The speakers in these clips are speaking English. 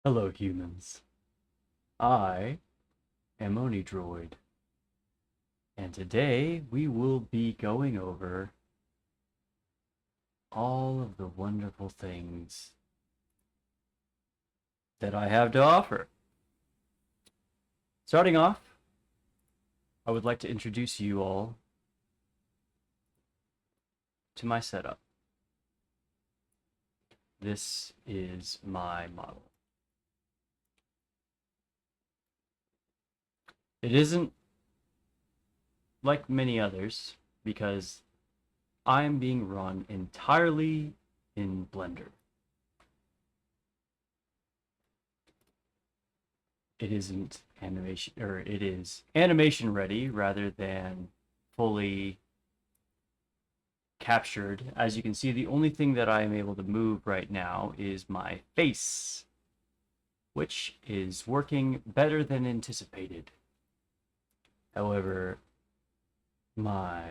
Hello, humans. I am OniDroid, and today we will be going over all of the wonderful things that I have to offer. Starting off, I would like to introduce you all to my setup. This is my model. It isn't like many others because I am being run entirely in Blender. It isn't animation, or it is animation ready rather than fully captured. As you can see, the only thing that I am able to move right now is my face, which is working better than anticipated. However, my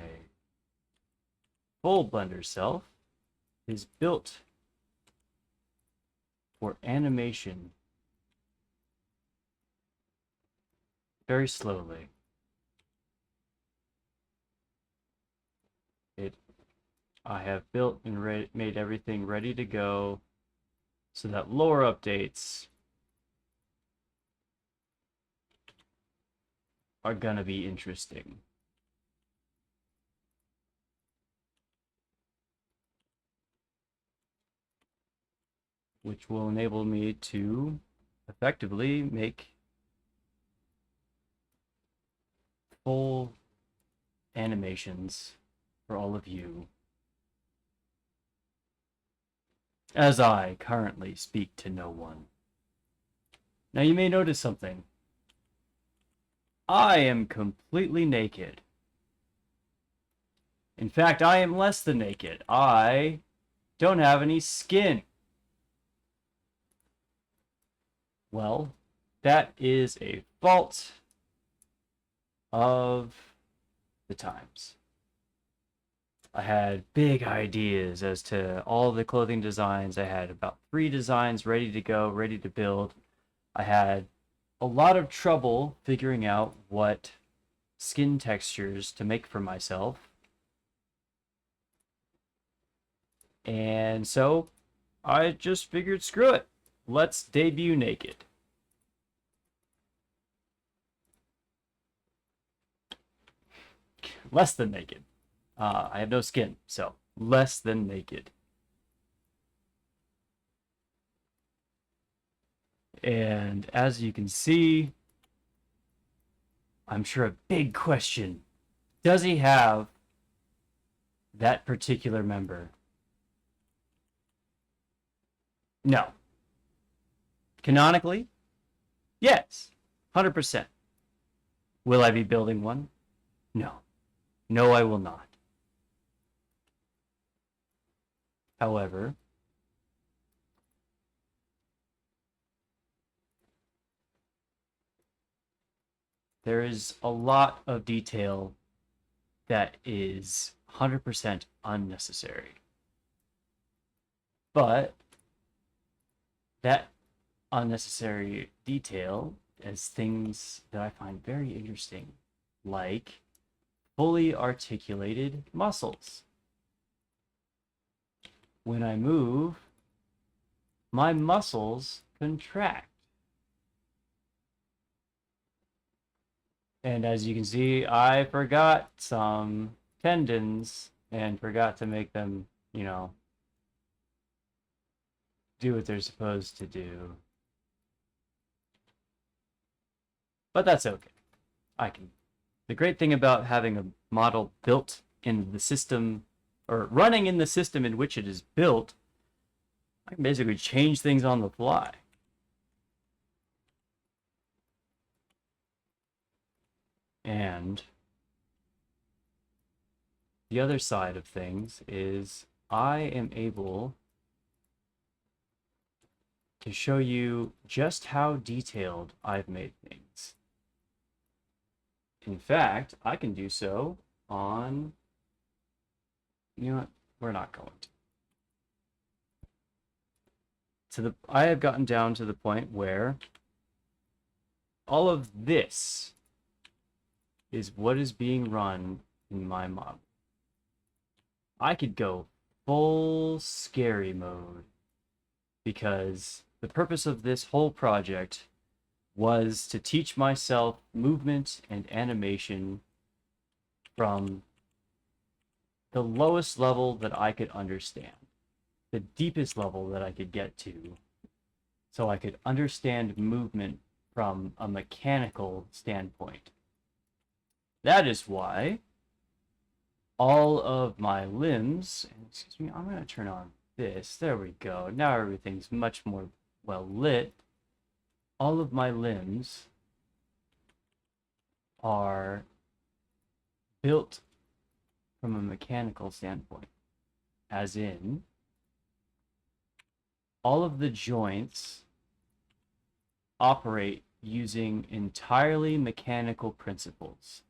full Blender self is built for animation very slowly. It I have built and made everything ready to go so that lore updates are gonna be interesting. Which will enable me to effectively make full animations for all of you as I currently speak to no one. Now you may notice something. I am completely naked. In fact, I am less than naked. I don't have any skin. Well, that is a fault of the times. I had big ideas as to all the clothing designs. I had about 3 designs ready to go, ready to build. I had a lot of trouble figuring out what skin textures to make for myself. And so I just figured, screw it. Let's debut naked. Less than naked. I have no skin, so less than naked. And as you can see, I'm sure a big question. Does he have that particular member? No. Canonically, yes, 100%. Will I be building one? No. No, I will not. However, there is a lot of detail that is 100% unnecessary. But that unnecessary detail is things that I find very interesting, like fully articulated muscles. When I move, my muscles contract. And as you can see, I forgot some tendons and forgot to make them, do what they're supposed to do. But that's okay. I can. The great thing about having a model built in the system, or running in the system in which it is built, I can basically change things on the fly. And the other side of things is I am able to show you just how detailed I've made things. In fact, I can do so on, you know what, we're not going to. I have gotten down to the point where all of this is what is being run in my model. I could go full scary mode because the purpose of this whole project was to teach myself movement and animation from the lowest level that I could understand, the deepest level that I could get to, so I could understand movement from a mechanical standpoint. That is why all of my limbs, and excuse me, I'm going to turn on this. There we go. Now everything's much more well lit. All of my limbs are built from a mechanical standpoint, as in all of the joints operate using entirely mechanical principles.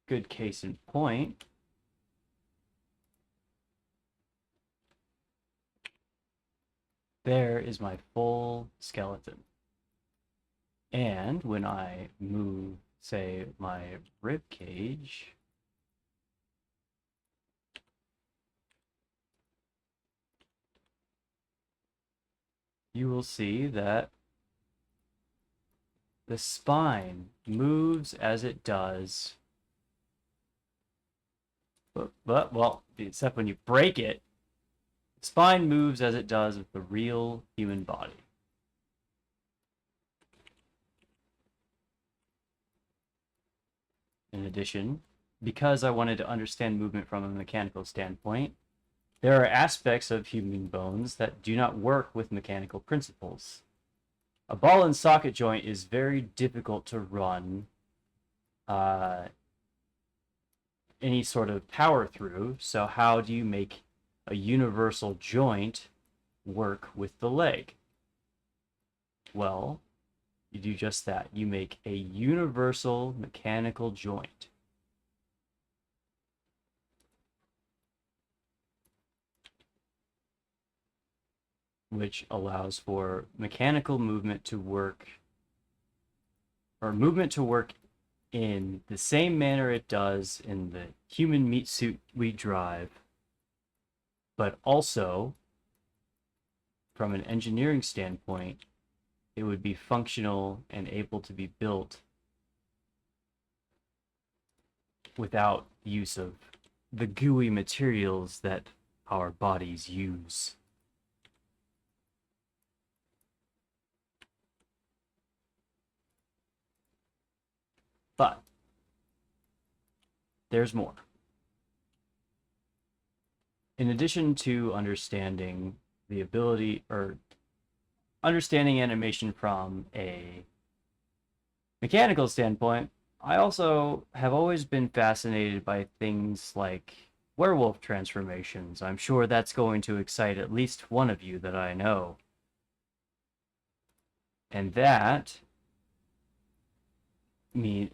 Good case in point, there is my full skeleton. And when I move, say, my rib cage, you will see that the spine moves as it does. But well, except when you break it, the spine moves as it does with the real human body. In addition, because I wanted to understand movement from a mechanical standpoint, there are aspects of human bones that do not work with mechanical principles. A ball and socket joint is very difficult to run any sort of power through, so how do you make a universal joint work with the leg? Well, you do just that. You make a universal mechanical joint. Which allows for mechanical movement to work, or movement to work in the same manner it does in the human meat suit we drive, but also from an engineering standpoint, it would be functional and able to be built without use of the gooey materials that our bodies use. But there's more. In addition to understanding the ability, or understanding animation from a mechanical standpoint, I also have always been fascinated by things like werewolf transformations. I'm sure that's going to excite at least one of you that I know. And that the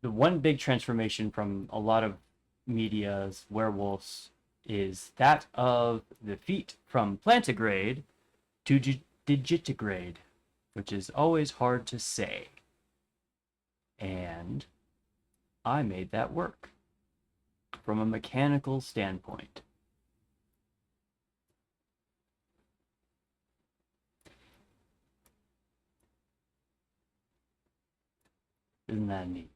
one big transformation from a lot of media's werewolves is that of the feat from plantigrade to digitigrade, which is always hard to say. And I made that work from a mechanical standpoint. Isn't that neat?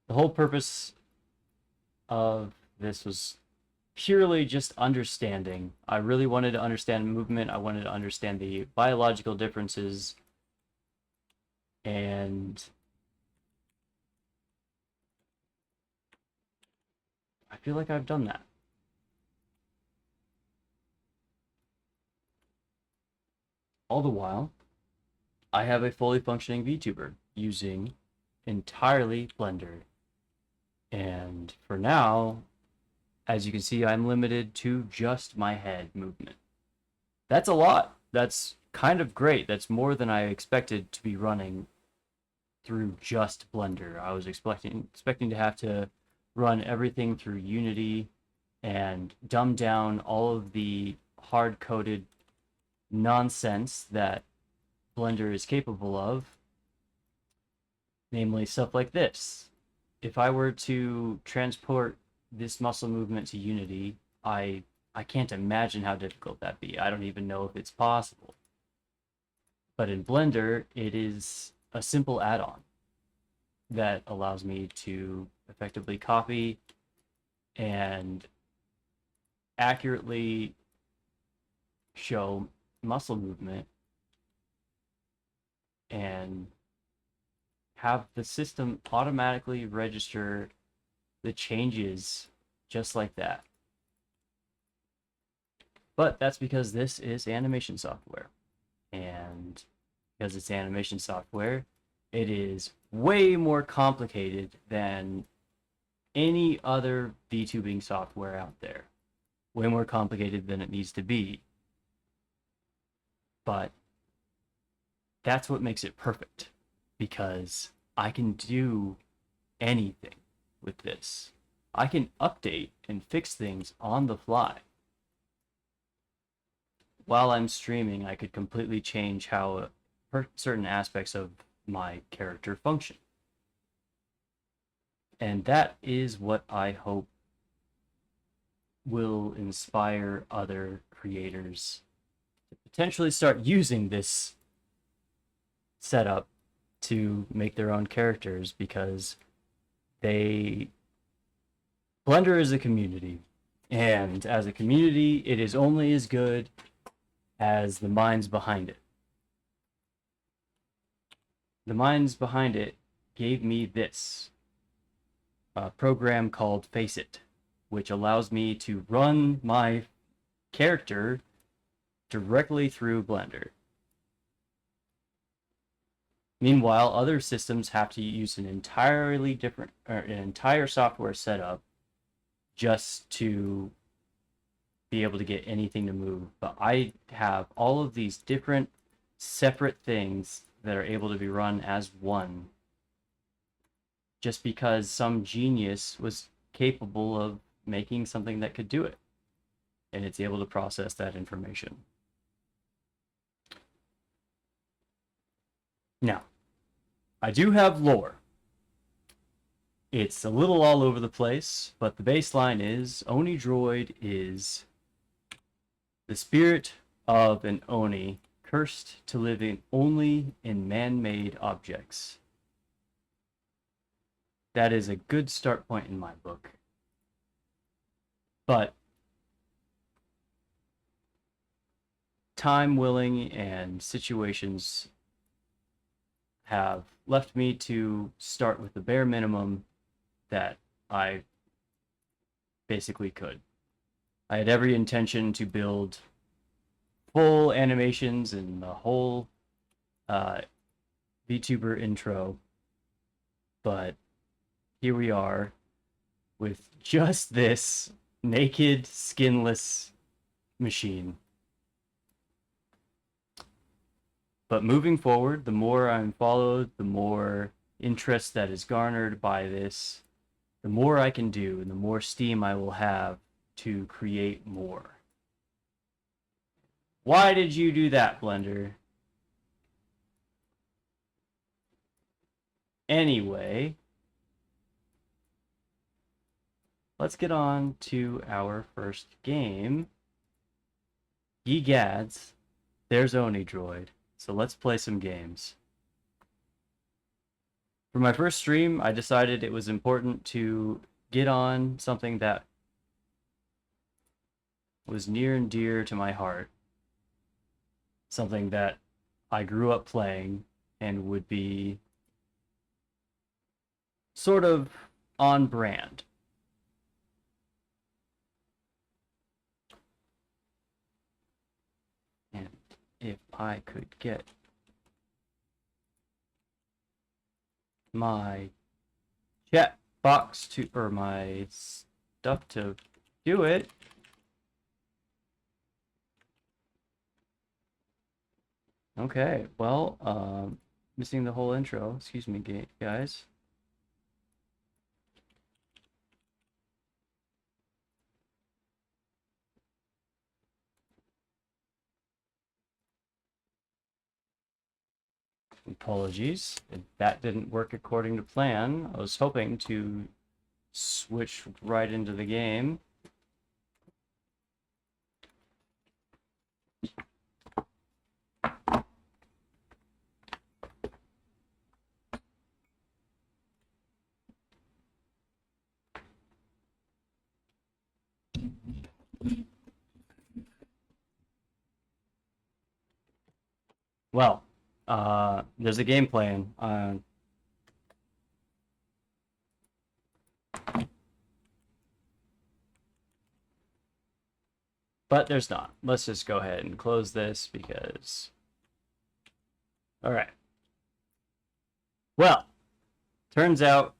The whole purpose of this was purely just understanding. I really wanted to understand movement. I wanted to understand the biological differences. And I feel like I've done that. All the while, I have a fully functioning VTuber using entirely Blender. And for now, as you can see, I'm limited to just my head movement. That's a lot. That's kind of great. That's more than I expected to be running through just Blender. I was expecting to have to run everything through Unity and dumb down all of the hard-coded nonsense that Blender is capable of, namely stuff like this. If I were to transport this muscle movement to Unity, I can't imagine how difficult that'd be. I don't even know if it's possible. But in Blender, it is a simple add-on that allows me to effectively copy and accurately show muscle movement and have the system automatically register the changes just like that. But that's because this is animation software. And because it's animation software, it is way more complicated than any other VTubing software out there. Way more complicated than it needs to be. But that's what makes it perfect, because I can do anything with this. I can update and fix things on the fly. While I'm streaming, I could completely change how certain aspects of my character function. And that is what I hope will inspire other creators to potentially start using this setup to make their own characters, because Blender is a community, and as a community, it is only as good as the minds behind it. The minds behind it gave me this program called Faceit, which allows me to run my character directly through Blender. Meanwhile, other systems have to use an entirely different, or an entire software setup just to be able to get anything to move. But I have all of these different separate things that are able to be run as one, just because some genius was capable of making something that could do it, and it's able to process that information. Now, I do have lore. It's a little all over the place, but the baseline is OniDroid is the spirit of an Oni cursed to living only in man-made objects. That is a good start point in my book. But time willing and situations have left me to start with the bare minimum that I basically could. I had every intention to build full animations and the whole VTuber intro, but here we are with just this naked, skinless machine. But moving forward, the more I'm followed, the more interest that is garnered by this, the more I can do and the more steam I will have to create more. Why did you do that, Blender? Anyway, let's get on to our first game. Ye gads, there's OniDroid. So let's play some games. For my first stream, I decided it was important to get on something that was near and dear to my heart. Something that I grew up playing and would be sort of on brand. And if I could get my chat box to, or my stuff to do it. Okay, well, Missing the whole intro. Excuse me, guys. Apologies. That didn't work according to plan. I was hoping to switch right into the game. Well, there's a game playing. But there's not. Let's just go ahead and close this because... Alright. Well, turns out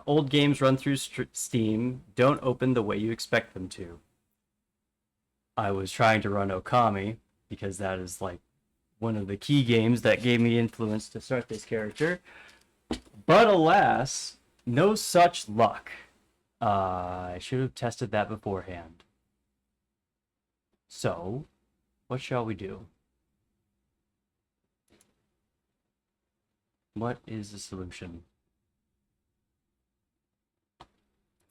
old games run through Steam don't open the way you expect them to. I was trying to run Okami because that is like one of the key games that gave me influence to start this character. But alas, no such luck. I should have tested that beforehand. So, what shall we do? What is the solution?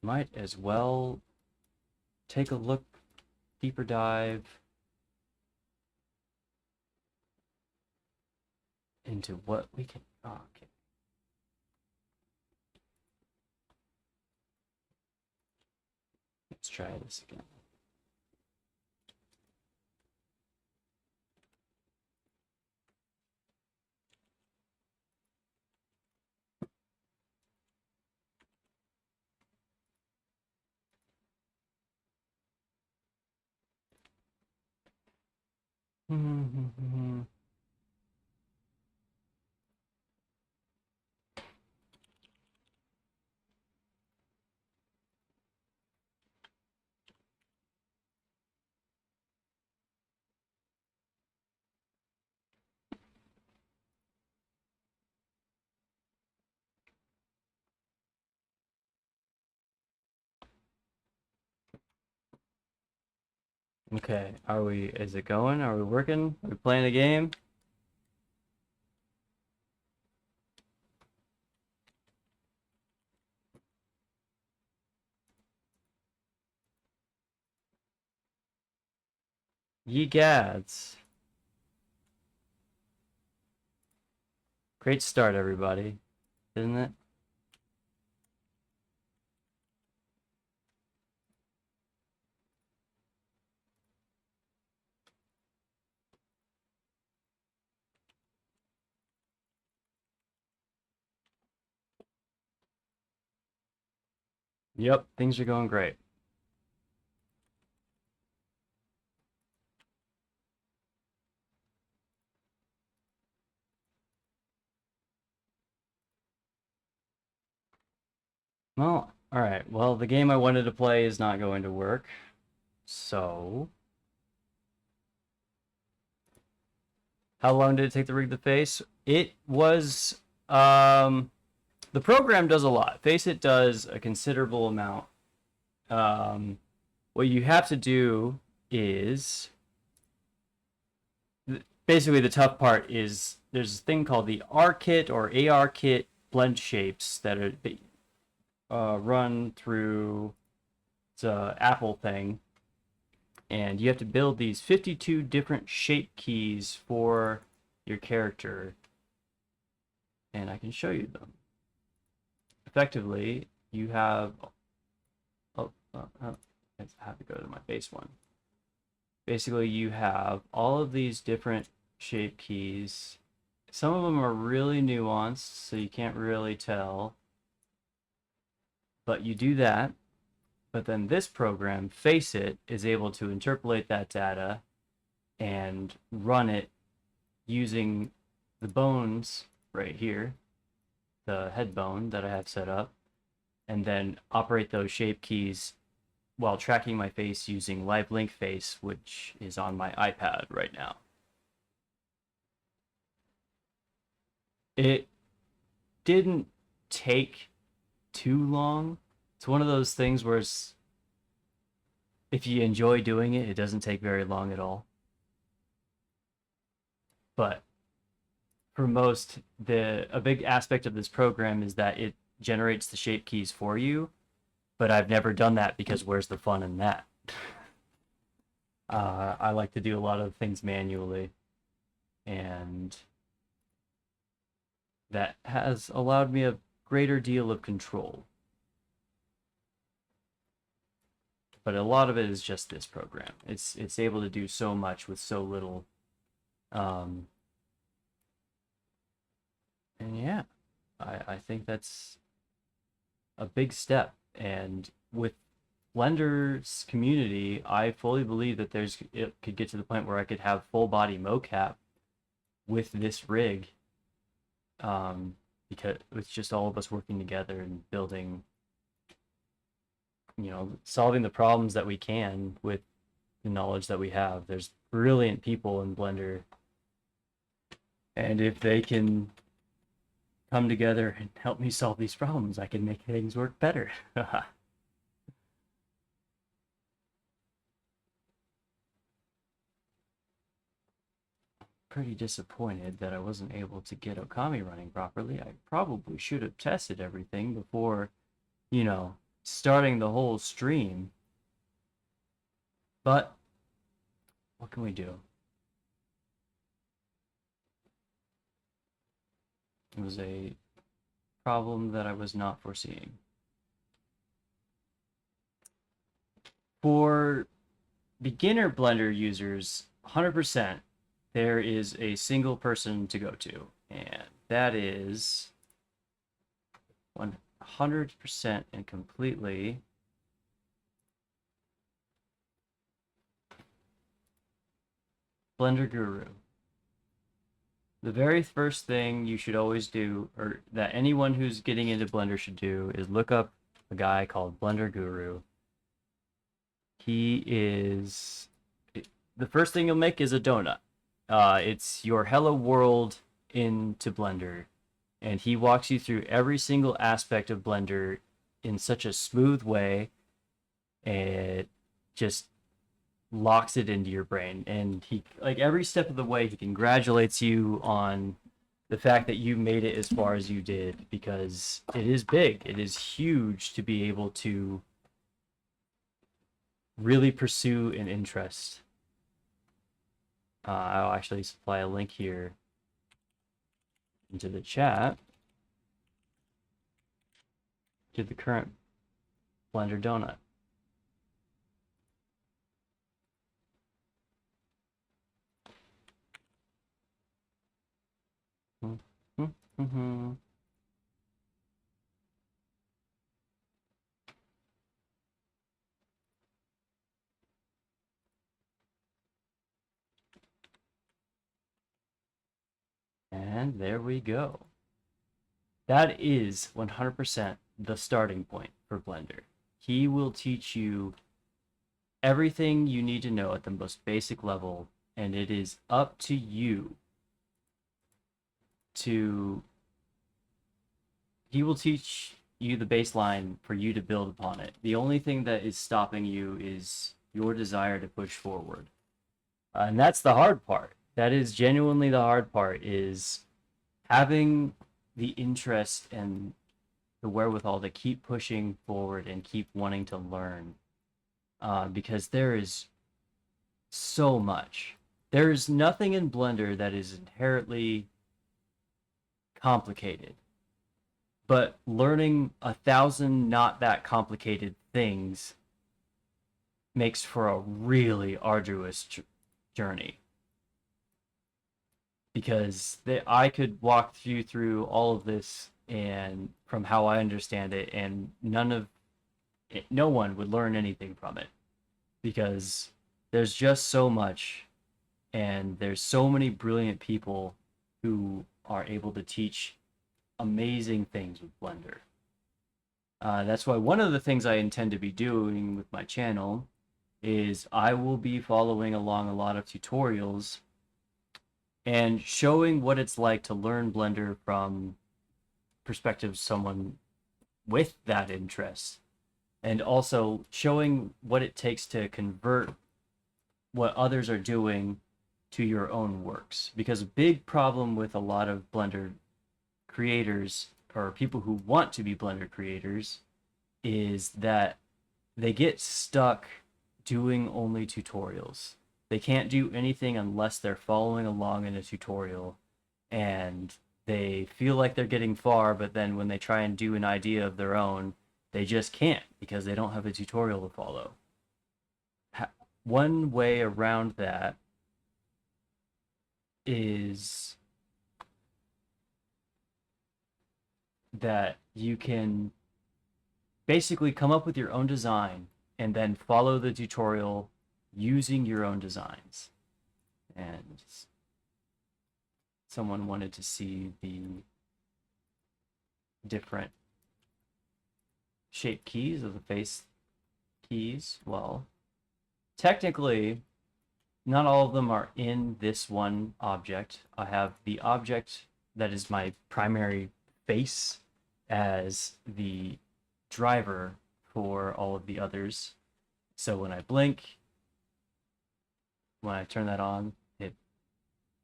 Might as well take a look, deeper dive into what we can... Oh, okay. Let's try this again. Okay, is it going? Are we working? Are we playing a game? Ye gads. Great start, everybody. Isn't it? Yep, things are going great. Well, alright. Well, the game I wanted to play is not going to work. So... How long did it take to rig the face? It was... the program does a lot. Faceit does a considerable amount. What you have to do is... Basically, the tough part is there's a thing called the R kit or AR kit blend shapes that are run through the Apple thing, and you have to build these 52 different shape keys for your character, and I can show you them. Effectively, you have... I have to go to my base one. Basically, you have all of these different shape keys. Some of them are really nuanced, so you can't really tell. But you do that. But then this program, Faceit, is able to interpolate that data and run it using the bones right here, the head bone that I have set up, and then operate those shape keys while tracking my face using Live Link Face, which is on my iPad right now. It didn't take too long. It's one of those things where if you enjoy doing it, it doesn't take very long at all. But for most, a big aspect of this program is that it generates the shape keys for you. But I've never done that because where's the fun in that? I like to do a lot of things manually, and that has allowed me a greater deal of control. But a lot of it is just this program. It's able to do so much with so little. Um, and yeah, I think that's a big step. And with Blender's community, I fully believe that it could get to the point where I could have full body mocap with this rig, because it's just all of us working together and building, solving the problems that we can with the knowledge that we have. There's brilliant people in Blender, and if they can come together and help me solve these problems, I can make things work better. Pretty disappointed that I wasn't able to get Okami running properly. I probably should have tested everything before, starting the whole stream. But what can we do? It was a problem that I was not foreseeing. For beginner Blender users, 100%, there is a single person to go to, and that is 100% and completely Blender Guru. The very first thing you should always do, or that anyone who's getting into Blender should do, is look up a guy called Blender Guru. He is... The first thing you'll make is a donut. It's your hello world into Blender, and he walks you through every single aspect of Blender in such a smooth way. It just locks it into your brain, and he, like, every step of the way, he congratulates you on the fact that you made it as far as you did, because it is big. It is huge to be able to really pursue an interest. I'll actually supply a link here into the chat to the current Blender donut. And there we go. That is 100% the starting point for Blender. He will teach you everything you need to know at the most basic level, and it is up to you to... He will teach you the baseline for you to build upon it. The only thing that is stopping you is your desire to push forward. And that's the hard part. That is genuinely the hard part, is having the interest and the wherewithal to keep pushing forward and keep wanting to learn. Because there is so much. There is nothing in Blender that is inherently complicated. But learning 1,000 not that complicated things makes for a really arduous journey. Because I could walk you through all of this, and from how I understand it, and no one would learn anything from it, because there's just so much, and there's so many brilliant people who are able to teach amazing things with Blender. That's why one of the things I intend to be doing with my channel is I will be following along a lot of tutorials and showing what it's like to learn Blender from perspective of someone with that interest, and also showing what it takes to convert what others are doing to your own works. Because a big problem with a lot of Blender creators or people who want to be Blender creators is that they get stuck doing only tutorials. They can't do anything unless they're following along in a tutorial, and they feel like they're getting far, but then when they try and do an idea of their own, they just can't because they don't have a tutorial to follow. One way around that is that you can basically come up with your own design and then follow the tutorial using your own designs. And someone wanted to see the different shape keys of the face keys. Well, technically, not all of them are in this one object. I have the object that is my primary face as the driver for all of the others. So when I blink, when I turn that on,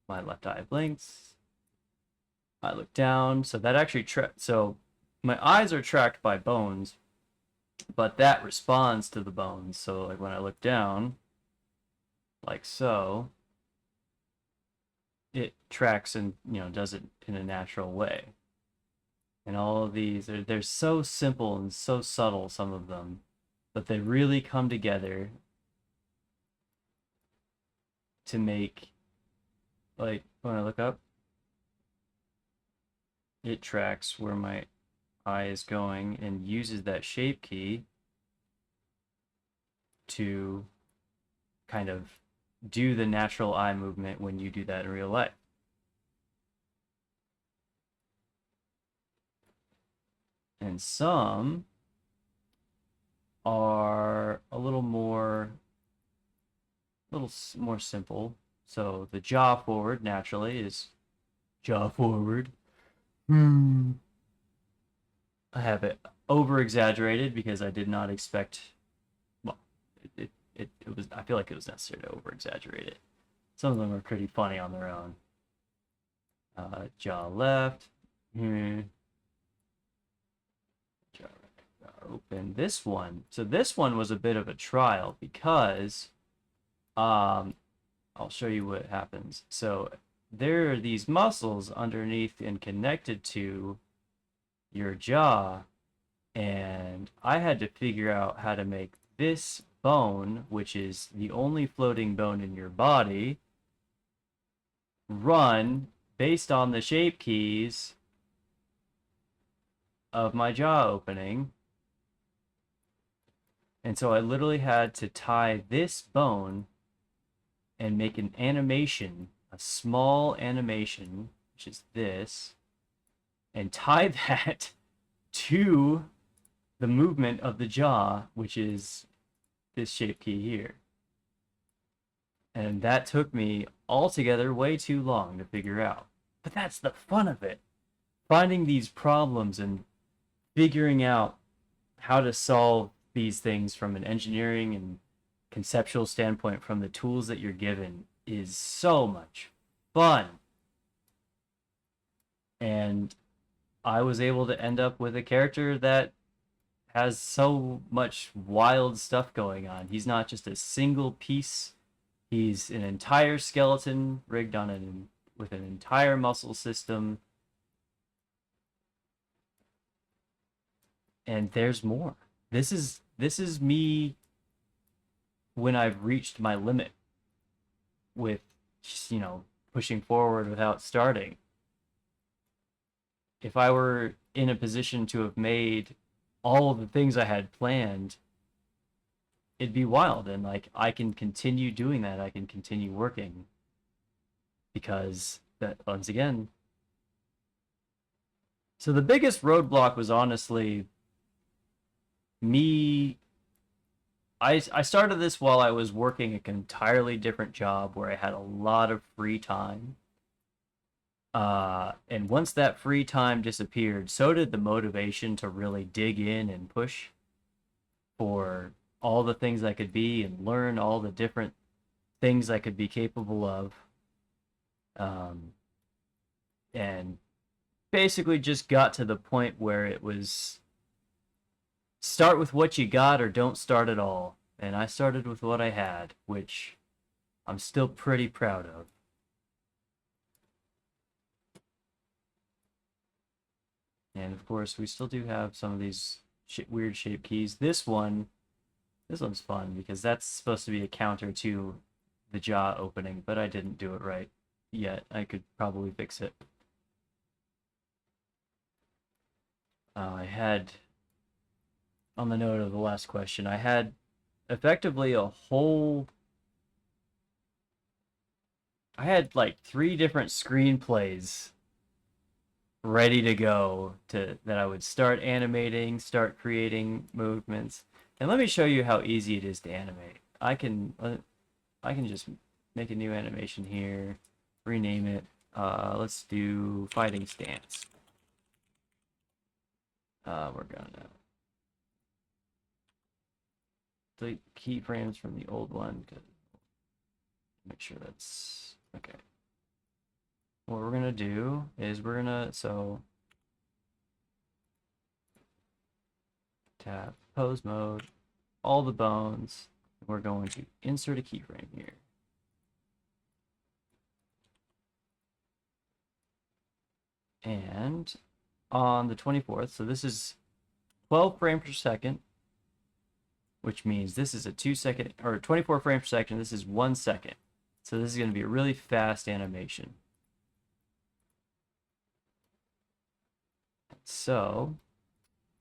my left eye blinks. I look down, so that actually so my eyes are tracked by bones, but that responds to the bones. So like when I look down, like so, it tracks and does it in a natural way. And all of these they're so simple and so subtle, some of them, but they really come together to make, like when I look up, it tracks where my eye is going and uses that shape key to kind of do the natural eye movement when you do that in real life. And some are a little more simple. So the jaw forward naturally is jaw forward. I have it over exaggerated because I did not expect. Well, it was. I feel like it was necessary to over exaggerate it. Some of them are pretty funny on their own. Jaw left. Jaw right. Jaw open. This one. So this one was a bit of a trial because, I'll show you what happens. So there are these muscles underneath and connected to your jaw, and I had to figure out how to make this bone, which is the only floating bone in your body, run based on the shape keys of my jaw opening. And so I literally had to tie this bone and make an animation, a small animation, which is this, and tie that to the movement of the jaw, which is this shape key here. And that took me altogether way too long to figure out. But that's the fun of it. Finding these problems and figuring out how to solve these things from an engineering and conceptual standpoint from the tools that you're given is so much fun. And I was able to end up with a character that has so much wild stuff going on. He's not just a single piece. He's an entire skeleton rigged on with an entire muscle system. And there's more. This is me when I've reached my limit with just, pushing forward without starting. If I were in a position to have made all of the things I had planned, it'd be wild. And like, I can continue doing that. I can continue working because that, once again. So the biggest roadblock was honestly me. I started this while I was working an entirely different job where I had a lot of free time. And once that free time disappeared, so did the motivation to really dig in and push for all the things I could be and learn all the different things I could be capable of. Um, and basically just got to the point where it was start with what you got or don't start at all. And I started with what I had, which I'm still pretty proud of. And of course, we still do have some of these weird shape keys. This one's fun because that's supposed to be a counter to the jaw opening, but I didn't do it right yet. I could probably fix it. I had, on the note of the last question, I had effectively I had like 3 different screenplays ready to go that I would start animating, start creating movements. And let me show you how easy it is to animate. I can just make a new animation here, rename it. Let's do fighting stance. We're gonna delete keyframes from the old one to make sure that's okay. What we're gonna do is tap pose mode, all the bones. We're going to insert a keyframe here. And on the 24th, so this is 12 frames per second, which means this is a 2-second, or 24 frames per second, this is 1 second. So this is going to be a really fast animation. So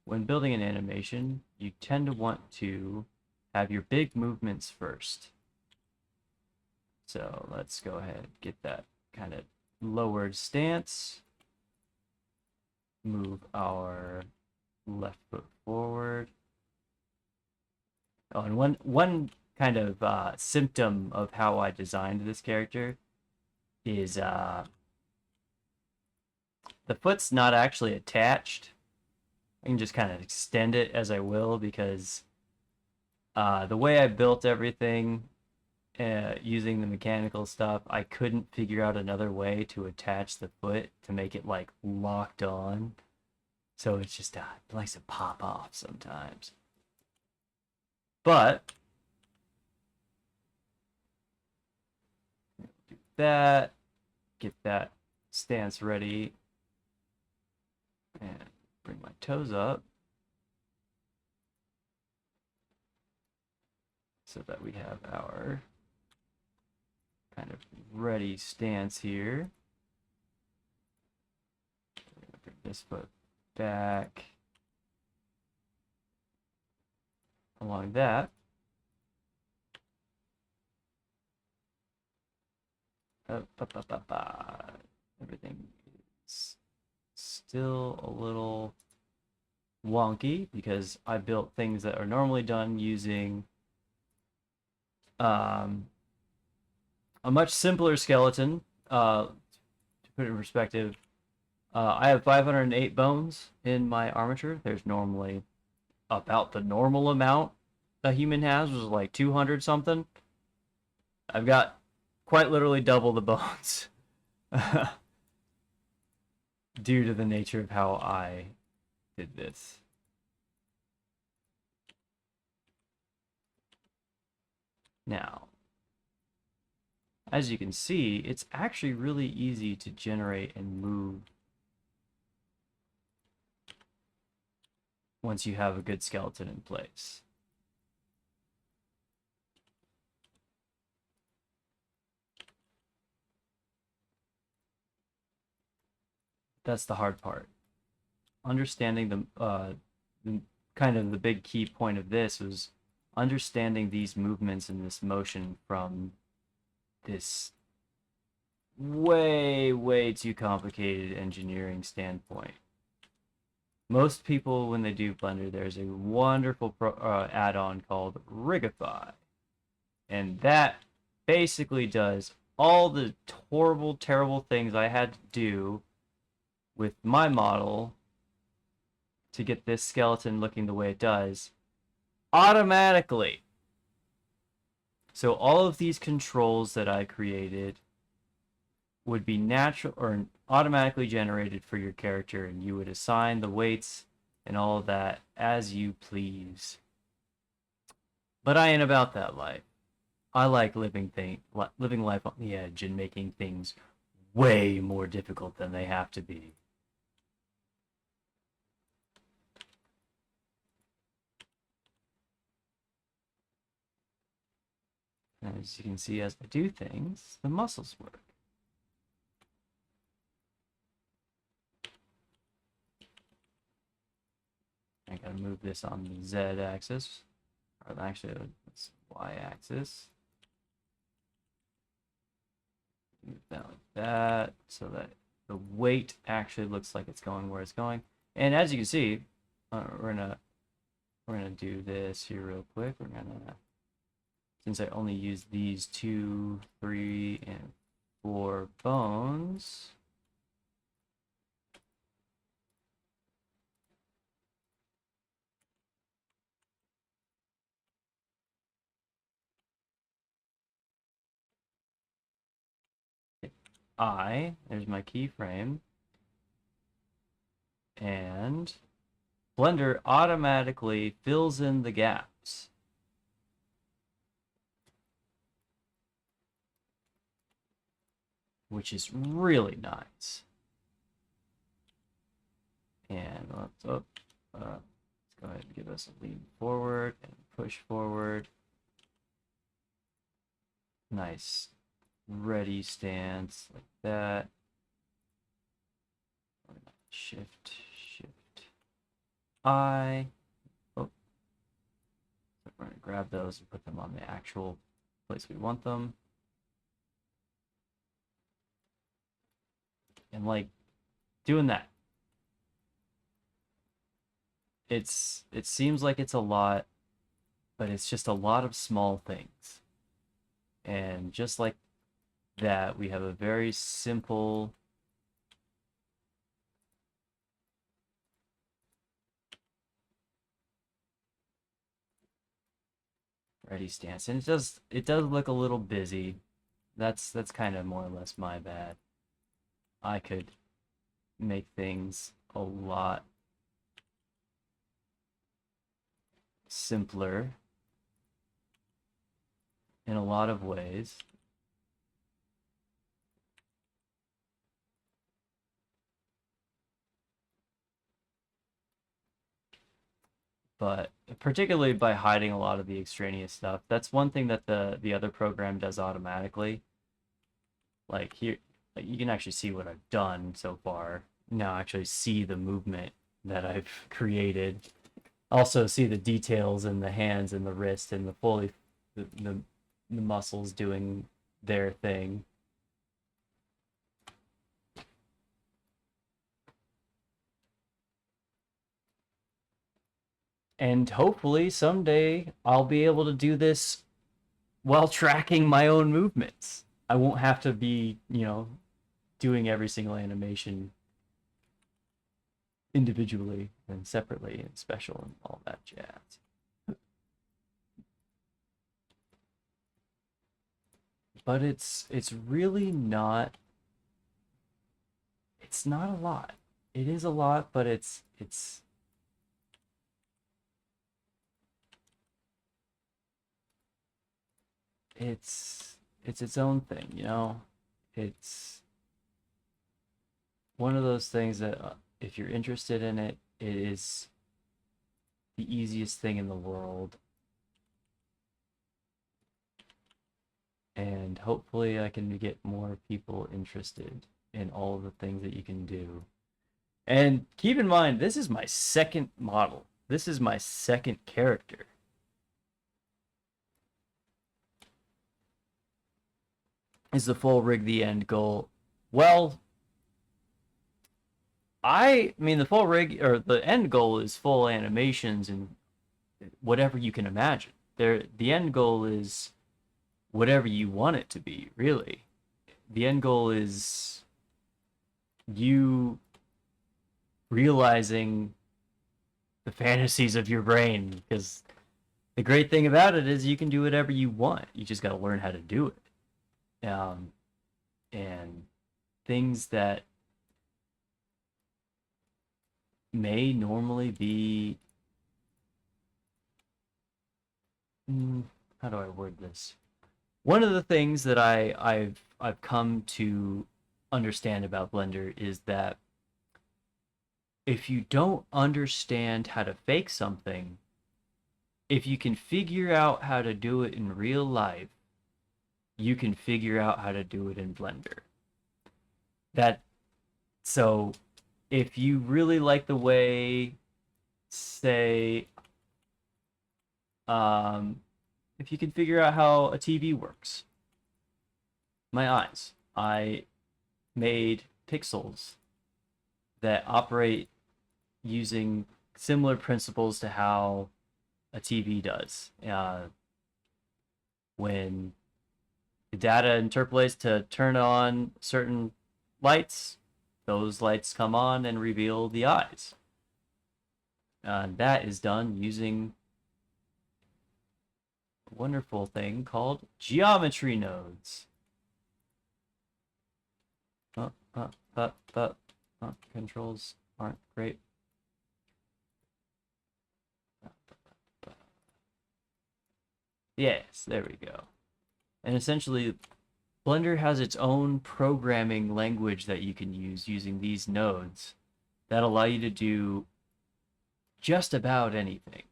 when building an animation, you tend to want to have your big movements first. So let's go ahead and get that kind of lowered stance. Move our left foot forward. Oh, and one kind of symptom of how I designed this character is the foot's not actually attached. I can just kind of extend it as I will because the way I built everything using the mechanical stuff, I couldn't figure out another way to attach the foot to make it like locked on. So it's just it likes to pop off sometimes. But do that, get that stance ready, and bring my toes up so that we have our kind of ready stance here. Bring this foot back along that. Everything is still a little wonky because I built things that are normally done using a much simpler skeleton. To put it in perspective, I have 508 bones in my armature. There's normally about the normal amount a human has, which is like 200 something. I've got quite literally double the bones due to the nature of how I did this. Now, as you can see, it's actually really easy to generate and move once you have a good skeleton in place. That's the hard part. Understanding the kind of the big key point of this was understanding these movements and this motion from this way too complicated engineering standpoint. Most people, when they do Blender, there's a wonderful add-on called Rigify, and that basically does all the horrible, terrible things I had to do with my model to get this skeleton looking the way it does automatically. So all of these controls that I created would be natural or automatically generated for your character, and you would assign the weights and all of that as you please. But I ain't about that life. I like living life on the edge and making things way more difficult than they have to be. And as you can see, as I do things, the muscles work. I gotta move this on the Z axis, or actually, it's Y axis. Move that like that, so that the weight actually looks like it's going where it's going. And as you can see, we're gonna do this here real quick. We're gonna, since I only use these 2, 3, and 4 bones. There's my keyframe, and Blender automatically fills in the gaps. Which is really nice. And let's go ahead and give us a lean forward and push forward. Nice ready stance like that. Shift I. Oh. So we're going to grab those and put them on the actual place we want them. And like doing that, it seems like it's a lot, but it's just a lot of small things. And just like that, we have a very simple ready stance. And it does look a little busy. That's kind of more or less my bad. I could make things a lot simpler in a lot of ways. But particularly by hiding a lot of the extraneous stuff. That's one thing that the other program does automatically. Like here, like you can actually see what I've done so far. Now actually see the movement that I've created. Also see the details in the hands and the wrist and the muscles doing their thing. And hopefully someday I'll be able to do this while tracking my own movements. I won't have to be, doing every single animation individually and separately and special and all that jazz. But it's really not, it's not a lot. It is a lot, but it's its own thing, It's one of those things that if you're interested in it, it is the easiest thing in the world. And hopefully I can get more people interested in all of the things that you can do. And keep in mind, this is my second model. This is my second character. Is the full rig the end goal? Well, I mean, the full rig or the end goal is full animations and whatever you can imagine. The end goal is whatever you want it to be, really. the end goal is you realizing the fantasies of your brain, because the great thing about it is you can do whatever you want. You just got to learn how to do it. And things that may normally be, how do I word this? One of the things that I've come to understand about Blender is that if you don't understand how to fake something, if you can figure out how to do it in real life, you can figure out how to do it in Blender. So if you really like the way, say, if you can figure out how a TV works, my eyes, I made pixels that operate using similar principles to how a TV does. When the data interpolates to turn on certain lights, those lights come on and reveal the eyes. That is done using a wonderful thing called geometry nodes. Controls aren't great. Yes, there we go. And essentially, Blender has its own programming language that you can use using these nodes that allow you to do just about anything.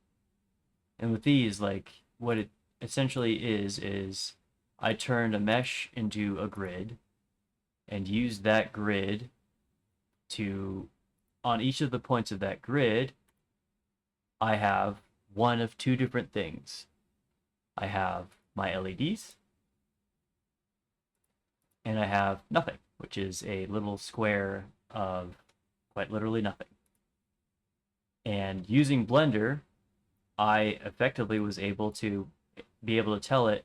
And with these, like, what it essentially is I turned a mesh into a grid and used that grid to, on each of the points of that grid, I have one of two different things. I have my LEDs, and I have nothing, which is a little square of quite literally nothing. And using Blender, I effectively was able to tell it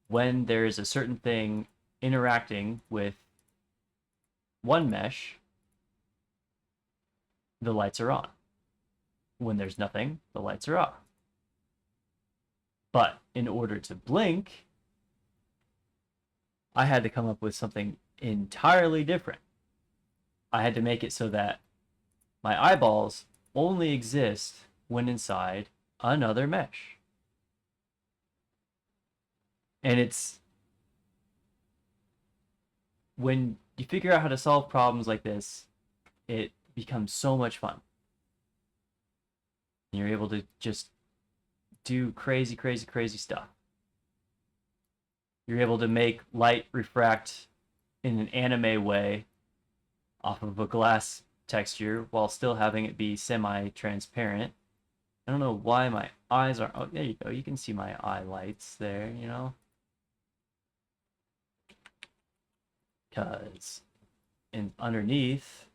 when there's a certain thing interacting with one mesh, the lights are on. When there's nothing, the lights are off. But in order to blink, I had to come up with something entirely different. I had to make it so that my eyeballs only exist when inside another mesh. And it's when you figure out how to solve problems like this, it becomes so much fun. You're able to just do crazy, crazy, crazy stuff. You're able to make light refract in an anime way off of a glass texture while still having it be semi-transparent. I don't know why my eyes are... Oh, there you go. You can see my eye lights there, you know? Because underneath,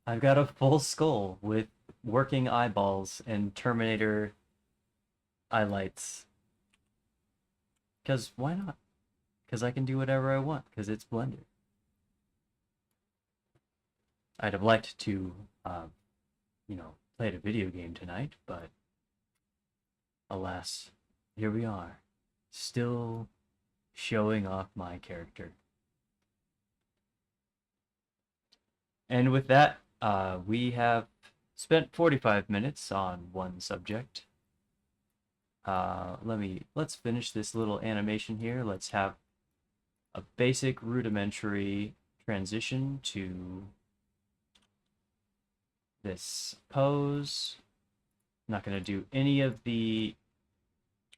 I've got a full skull with working eyeballs and Terminator eye lights. Because why not? Because I can do whatever I want, because it's Blender. I'd have liked to, played a video game tonight, but alas, here we are, still showing off my character. And with that, we have spent 45 minutes on one subject. Let's finish this little animation here. Let's have a basic rudimentary transition to this pose. I'm not going to do any of the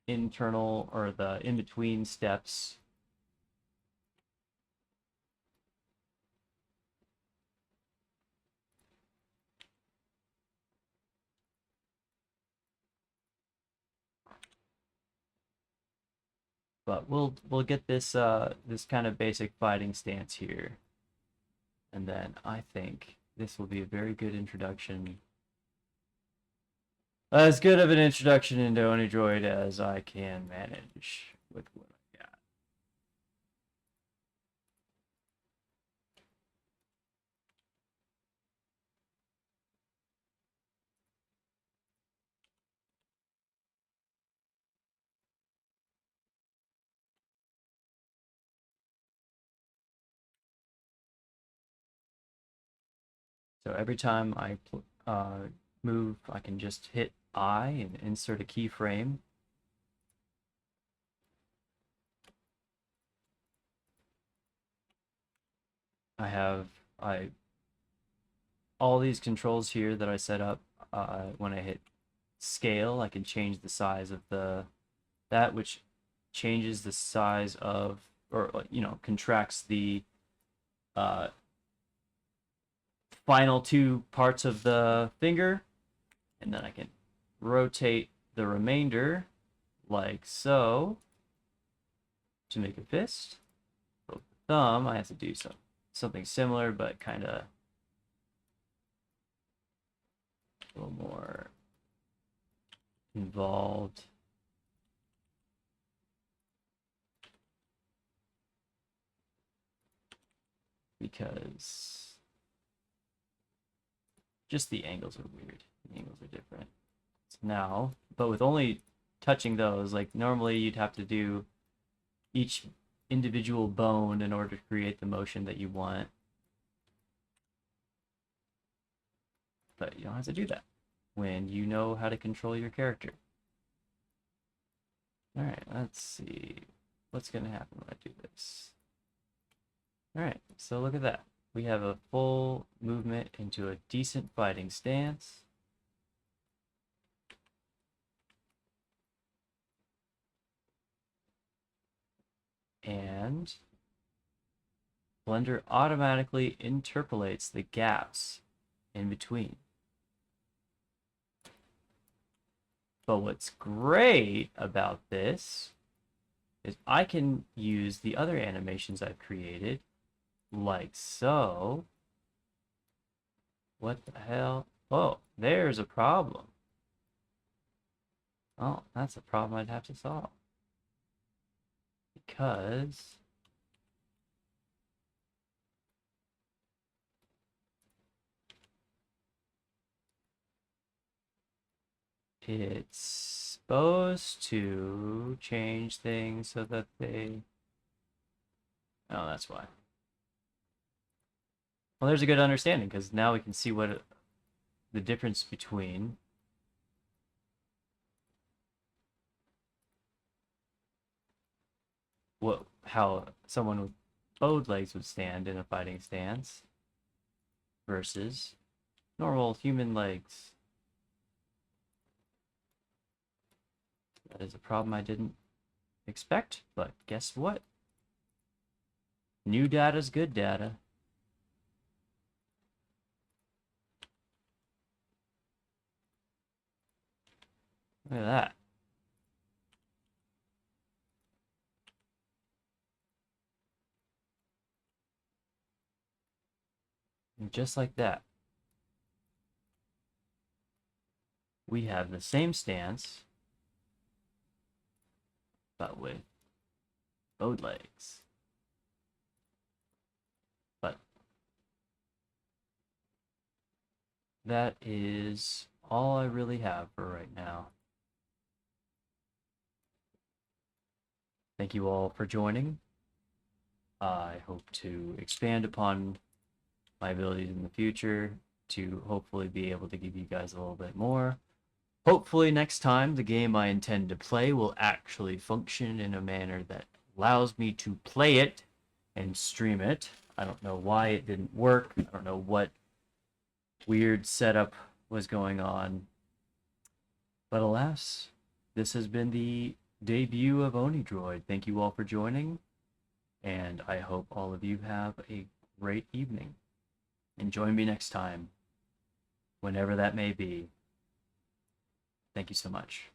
internal or the in-between steps. But we'll get this this kind of basic fighting stance here. And then I think this will be a very good introduction. As good of an introduction into OniDroid as I can manage with what I got. So every time I move, I can just hit I and insert a keyframe. I have all these controls here that I set up. When I hit scale, I can change the size of that, which changes the size of, or contracts the uh, final two parts of the finger, and then I can rotate the remainder like so to make a fist. For the thumb, I have to do something similar, but kind of a little more involved. Because just the angles are weird. The angles are different. So now, but with only touching those, like normally you'd have to do each individual bone in order to create the motion that you want. But you don't have to do that when you know how to control your character. All right, let's see what's going to happen when I do this. All right, so look at that. We have a full movement into a decent fighting stance. And Blender automatically interpolates the gaps in between. But what's great about this is I can use the other animations I've created, like so. What the hell? Oh, there's a problem. Oh, that's a problem I'd have to solve. Because it's supposed to change things so that they... Oh, that's why. Well, there's a good understanding, because now we can see what the difference between how someone with bowed legs would stand in a fighting stance versus normal human legs. That is a problem I didn't expect, but guess what? New data's good data. Look at that. And just like that, we have the same stance, but with bowed legs. But that is all I really have for right now. Thank you all for joining. I hope to expand upon my abilities in the future to hopefully be able to give you guys a little bit more. Hopefully next time the game I intend to play will actually function in a manner that allows me to play it and stream it. I don't know why it didn't work. I don't know what weird setup was going on. But alas, this has been the debut of OniDroid. Thank you all for joining, and I hope all of you have a great evening. And join me next time, whenever that may be. Thank you so much.